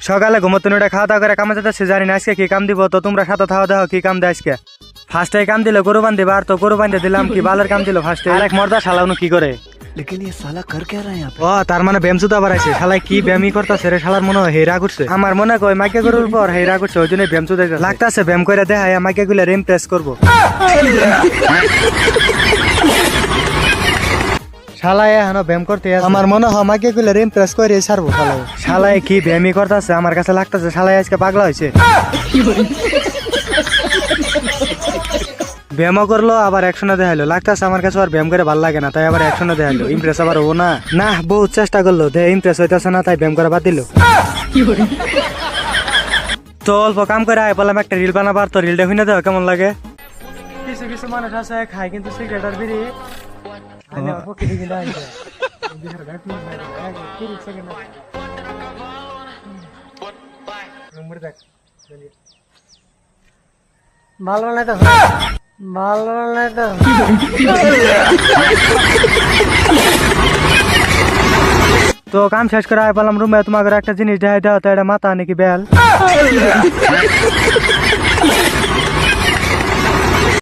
সকালে ঘুমোতে উঠে খাওয়া দাওয়া করে কামে যেতেছে, জানি না আজকে কি কাম দিব। তো তোমরা সাথে খাওয়া দাওয়া কি কাম দেয় আজকে? ফার্স্টে কাম দিল গরু বান্ধিবা, আর তো গরু বান্ধে দিলাম কি বালের কাম দিল ফার্স্টে। আরেক মর্দা শালাউনো কি করে? लेकिन ये साला कर क्या रहा है यहाँ पे? ও তার মানে ব্যায়াম জুতা বাড়াইছে। শালাই কি ব্যায়ামই করতেছে রে, শালার মনে হয় হেরা করছে। আমার মনে কয় মাইকে গরুর পর হেরা করছে, ওই জন্য ব্যায়াম জুতা লাগতেছে। ব্যায়াম করে দেখায় মাইকে গুলো ইমপ্রেস করবো। শালাই এখনো ব্যায়াম করতে আছে। আমার মনে হয় মাইকে গুলো ইমপ্রেস করে ছাড়বো। শালাই শালাই কি ব্যায়ামই করতেছে, আমার কাছে লাগতেছে শালাই আজকে পাগলা হয়েছে। ব্যায়ামও করলো আবার অ্যাকশনে দেখাইলো, লাগতেছে আমার কাছে আর ব্যায়াম করে ভালো লাগে না, তাই আবার অ্যাকশনে দেখাইলো। ইমপ্রেস আবার হবো না, না বহুত চেষ্টা করলো, ইমপ্রেস হইতেছে না, তাই ব্যায়াম করে বাদ দিল। তো অল্প কাম করে আয় বললাম একটা রিল বানাবার, তো রিলটা শুনে দেওয়া কেমন লাগে? কিছু কিছু মানুষ আছে খায় কিন্তু সিগারেট আর বিড়ি ভালো নাই তো ভালো নাই তো। তো কাম শেষ করে বললাম রুমে তোমাকে একটা জিনিস দেখাই দাও, তো এটা মাথা নাকি বেল।